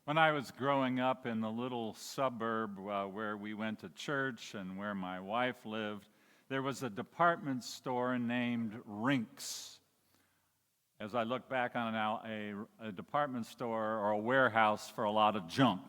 When I was growing up in the little suburb where we went to church and where my wife lived, there was a department store named Rinks. As I look back on it now, a department store or a warehouse for a lot of junk.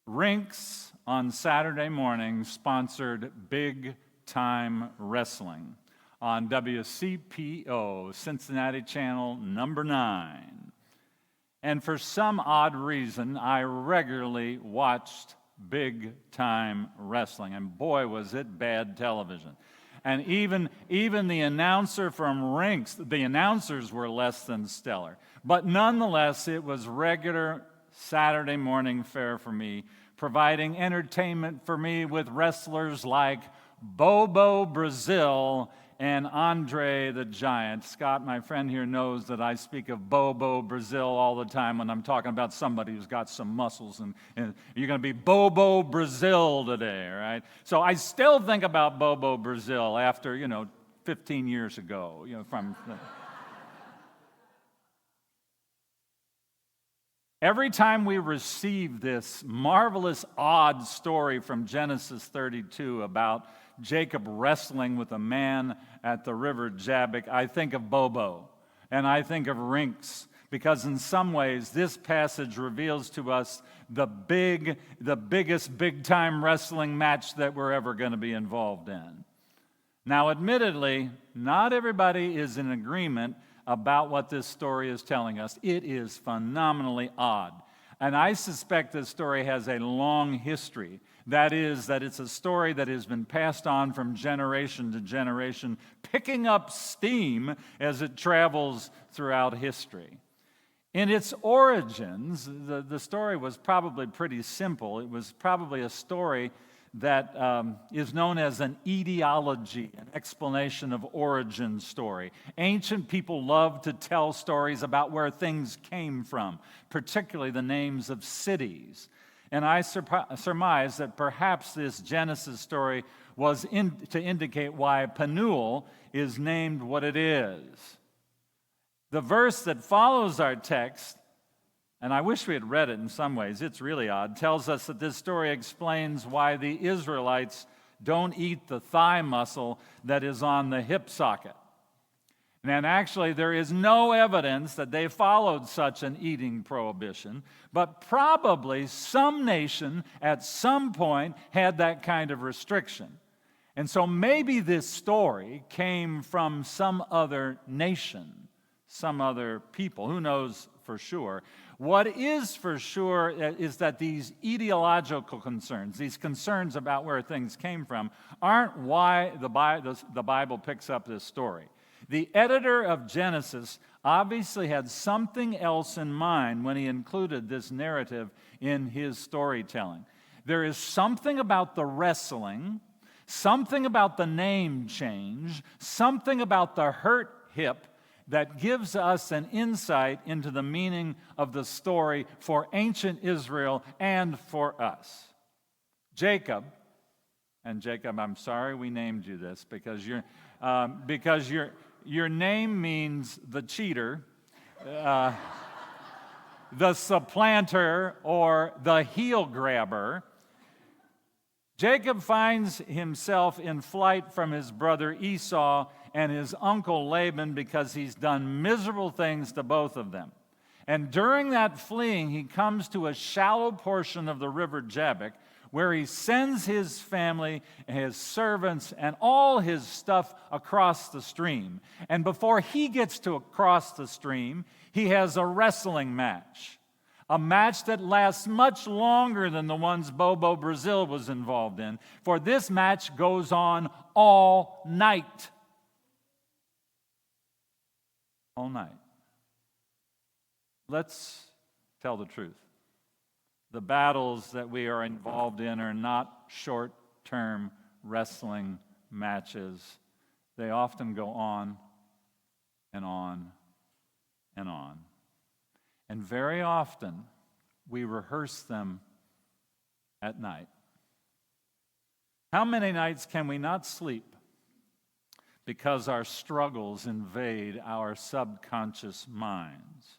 Rinks on Saturday morning sponsored Big Time Wrestling on WCPO, Cincinnati Channel number 9. And for some odd reason, I regularly watched Big Time Wrestling. And boy, was it bad television. And even the announcer from Rinks, the announcers were less than stellar. But nonetheless, it was regular Saturday morning fare for me, providing entertainment for me with wrestlers like Bobo Brazil and Andre the Giant. Scott, my friend here, knows that I speak of Bobo Brazil all the time when I'm talking about somebody who's got some muscles, and you're going to be Bobo Brazil today, right? So I still think about Bobo Brazil after, 15 years ago, from... Every time we receive this marvelous, odd story from Genesis 32 about Jacob wrestling with a man at the river Jabbok, I think of Bobo and I think of Rinks, because in some ways this passage reveals to us the biggest big-time wrestling match that we're ever going to be involved in. Now, admittedly, not everybody is in agreement about what this story is telling us. It is phenomenally odd. And I suspect this story has a long history. That is, that it's a story that has been passed on from generation to generation, picking up steam as it travels throughout history. In its origins, the story was probably pretty simple. It was probably a story that is known as an etiology, an explanation of origin story. Ancient people loved to tell stories about where things came from, particularly the names of cities. And I surmise that perhaps this Genesis story was to indicate why Penuel is named what it is. The verse that follows our text, and I wish we had read it in some ways, it's really odd, tells us that this story explains why the Israelites don't eat the thigh muscle that is on the hip socket. And actually, there is no evidence that they followed such an eating prohibition, but probably some nation at some point had that kind of restriction. And so maybe this story came from some other nation, some other people. Who knows for sure? What is for sure is that these ideological concerns, these concerns about where things came from, aren't why the Bible picks up this story. The editor of Genesis obviously had something else in mind when he included this narrative in his storytelling. There is something about the wrestling, something about the name change, something about the hurt hip that gives us an insight into the meaning of the story for ancient Israel and for us. Jacob, I'm sorry we named you this because your name means the cheater, the supplanter, or the heel grabber. Jacob finds himself in flight from his brother Esau and his uncle Laban because he's done miserable things to both of them. And during that fleeing, he comes to a shallow portion of the river Jabbok where he sends his family, his servants, and all his stuff across the stream. And before he gets to across the stream, he has a wrestling match. A match that lasts much longer than the ones Bobo Brazil was involved in, for this match goes on all night. All night. Let's tell the truth. The battles that we are involved in are not short-term wrestling matches. They often go on and on and on. And very often, we rehearse them at night. How many nights can we not sleep because our struggles invade our subconscious minds?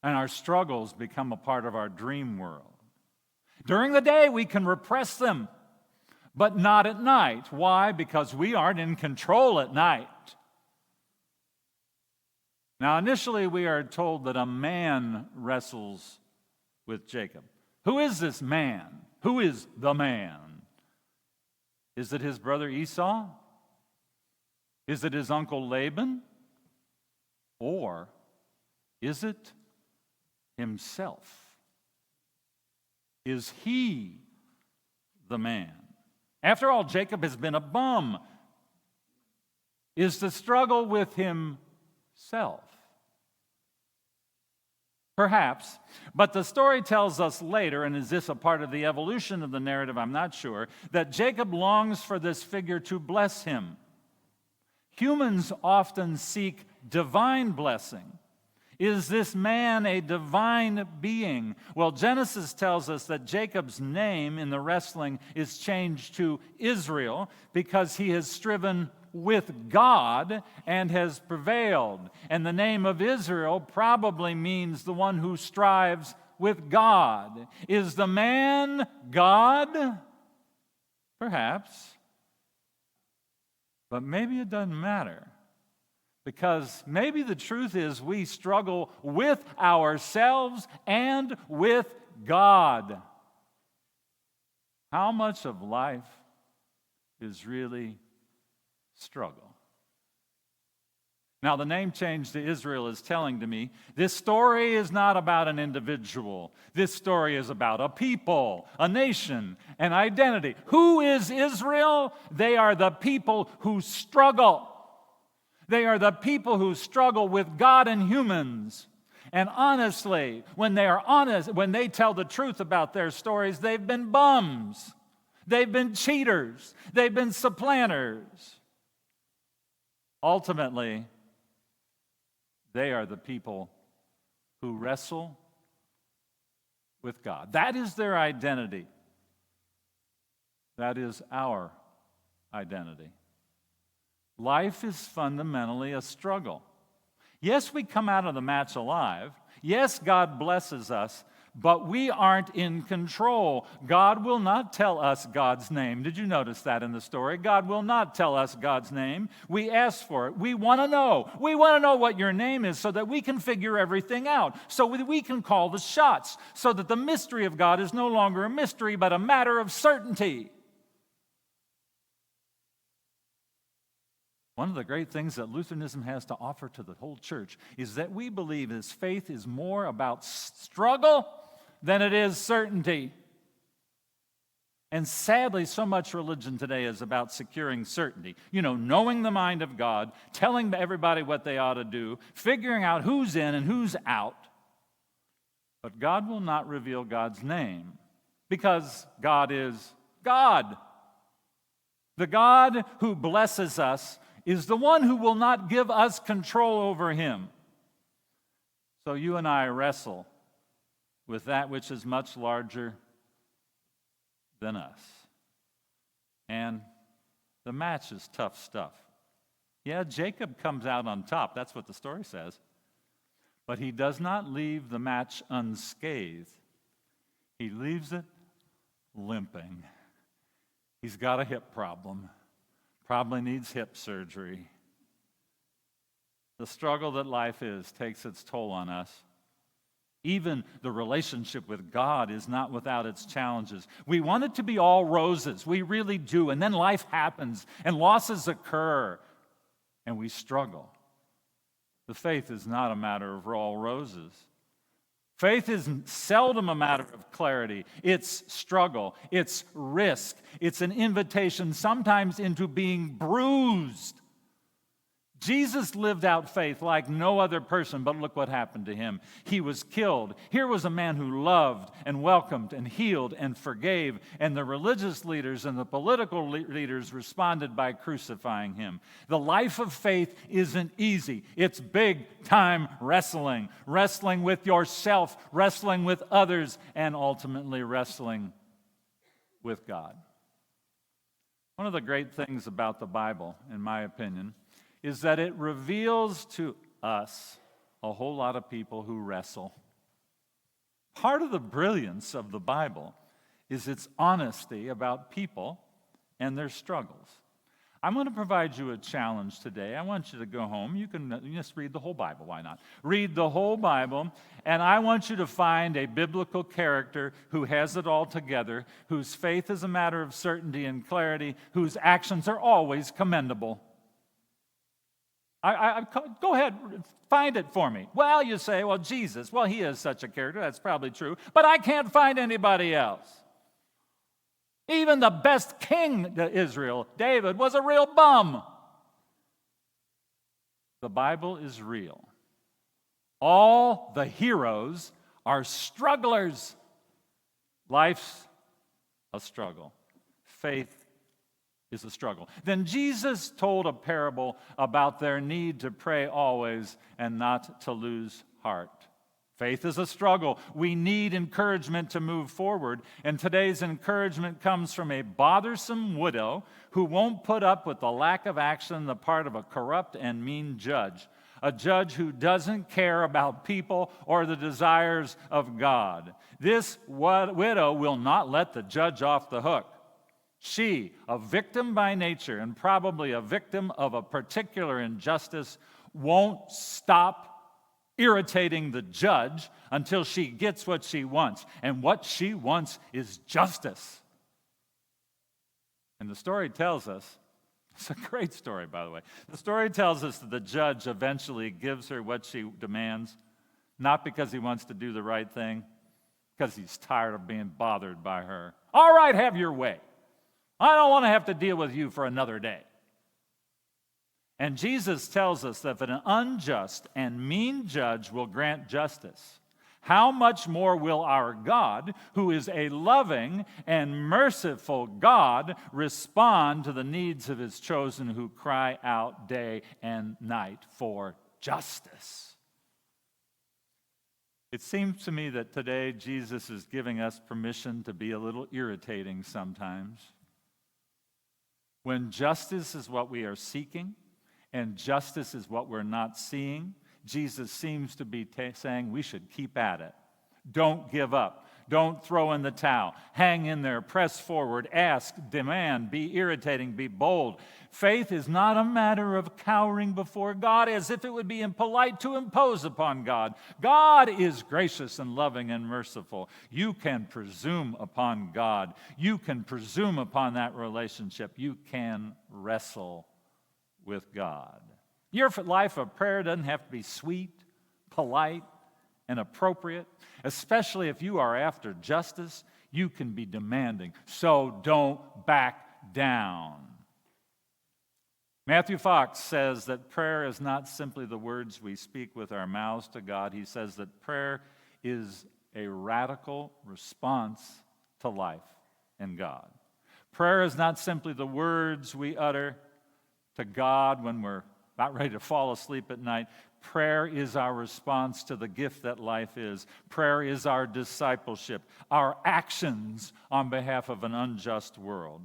and our struggles become a part of our dream world. During the day, we can repress them, but not at night. Why? Because we aren't in control at night. Now, initially, we are told that a man wrestles with Jacob. Who is this man? Who is the man? Is it his brother Esau? Is it his uncle Laban? Or is it himself? Is he the man? After all, Jacob has been a bum. Is the struggle with himself? Perhaps, but the story tells us later, and is this a part of the evolution of the narrative? I'm not sure, that Jacob longs for this figure to bless him. Humans often seek divine blessing. Is this man a divine being? Well, Genesis tells us that Jacob's name in the wrestling is changed to Israel because he has striven with God and has prevailed. And the name of Israel probably means the one who strives with God. Is the man God? Perhaps. But maybe it doesn't matter. Because maybe the truth is we struggle with ourselves and with God. How much of life is really struggle? Now, the name change to Israel is telling to me this story is not about an individual. This story is about a people, a nation, an identity. Who is Israel? They are the people who struggle. They are the people who struggle with God and humans. And honestly, when they are honest, when they tell the truth about their stories, they've been bums. They've been cheaters. They've been supplanters. Ultimately, they are the people who wrestle with God. That is their identity. That is our identity. Life is fundamentally a struggle. Yes, we come out of the match alive. Yes, God blesses us, but we aren't in control. God will not tell us God's name. Did you notice that in the story? God will not tell us God's name. We ask for it. We want to know. We want to know what your name is so that we can figure everything out, so that we can call the shots, so that the mystery of God is no longer a mystery, but a matter of certainty. One of the great things that Lutheranism has to offer to the whole church is that we believe this faith is more about struggle than it is certainty. And sadly, so much religion today is about securing certainty. You know, knowing the mind of God, telling everybody what they ought to do, figuring out who's in and who's out. But God will not reveal God's name because God is God. The God who blesses us is the one who will not give us control over him. So you and I wrestle with that which is much larger than us. And the match is tough stuff. Yeah, Jacob comes out on top. That's what the story says. But he does not leave the match unscathed. He leaves it limping. He's got a hip problem. Probably needs hip surgery. The struggle that life is takes its toll on us. Even the relationship with God is not without its challenges. We want it to be all roses. We really do. And then life happens and losses occur and we struggle. The faith is not a matter of all roses. Faith is seldom a matter of clarity. It's struggle. It's risk. It's an invitation sometimes into being bruised. Jesus lived out faith like no other person, but look what happened to him. He was killed. Here was a man who loved and welcomed and healed and forgave, and the religious leaders and the political leaders responded by crucifying him. The life of faith isn't easy. It's big-time wrestling. Wrestling with yourself, wrestling with others, and ultimately wrestling with God. One of the great things about the Bible, in my opinion, is that it reveals to us a whole lot of people who wrestle. Part of the brilliance of the Bible is its honesty about people and their struggles. I'm going to provide you a challenge today. I want you to go home. You can just read the whole Bible. Why not? Read the whole Bible, and I want you to find a biblical character who has it all together, whose faith is a matter of certainty and clarity, whose actions are always commendable. Go ahead, find it for me. Well, you say, well, Jesus, well, he is such a character. That's probably true. But I can't find anybody else. Even the best king to Israel, David, was a real bum. The Bible is real. All the heroes are strugglers. Life's a struggle. Faith is a struggle. Then Jesus told a parable about their need to pray always and not to lose heart. Faith is a struggle. We need encouragement to move forward, and today's encouragement comes from a bothersome widow who won't put up with the lack of action on the part of a corrupt and mean judge, a judge who doesn't care about people or the desires of God. This widow will not let the judge off the hook. She, a victim by nature and probably a victim of a particular injustice, won't stop irritating the judge until she gets what she wants. And what she wants is justice. And the story tells us, it's a great story, by the way. The story tells us that the judge eventually gives her what she demands, not because he wants to do the right thing, because he's tired of being bothered by her. All right, have your way. I don't want to have to deal with you for another day. And Jesus tells us that if an unjust and mean judge will grant justice, how much more will our God, who is a loving and merciful God, respond to the needs of his chosen who cry out day and night for justice? It seems to me that today Jesus is giving us permission to be a little irritating sometimes. When justice is what we are seeking, and justice is what we're not seeing, Jesus seems to be saying we should keep at it. Don't give up. Don't throw in the towel. Hang in there. Press forward. Ask. Demand. Be irritating. Be bold. Faith is not a matter of cowering before God as if it would be impolite to impose upon God. God is gracious and loving and merciful. You can presume upon God. You can presume upon that relationship. You can wrestle with God. Your life of prayer doesn't have to be sweet, polite, and appropriate, especially if you are after justice. You can be demanding, so don't back down. Matthew Fox says that prayer is not simply the words we speak with our mouths to God. He says that prayer is a radical response to life and God. Prayer is not simply the words we utter to God when we're about ready to fall asleep at night. Prayer is our response to the gift that life is. Prayer is our discipleship, our actions on behalf of an unjust world.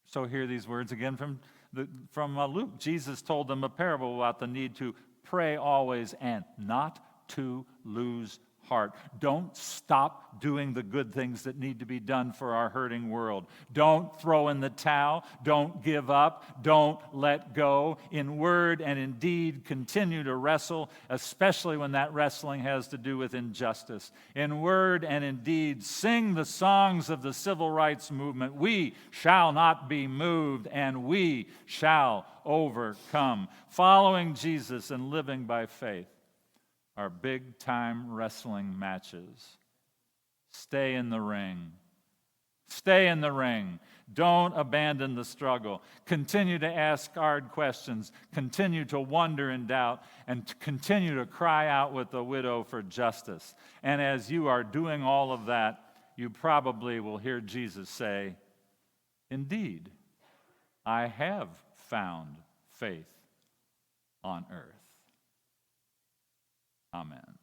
So hear these words again from Luke. Jesus told them a parable about the need to pray always and not to lose heart. Don't stop doing the good things that need to be done for our hurting world. Don't throw in the towel. Don't give up. Don't let go. In word and in deed, continue to wrestle, especially when that wrestling has to do with injustice. In word and in deed, sing the songs of the civil rights movement. We shall not be moved, and we shall overcome. Following Jesus and living by faith are big-time wrestling matches. Stay in the ring. Stay in the ring. Don't abandon the struggle. Continue to ask hard questions. Continue to wonder and doubt, and continue to cry out with the widow for justice. And as you are doing all of that, you probably will hear Jesus say, "Indeed, I have found faith on earth." Amen.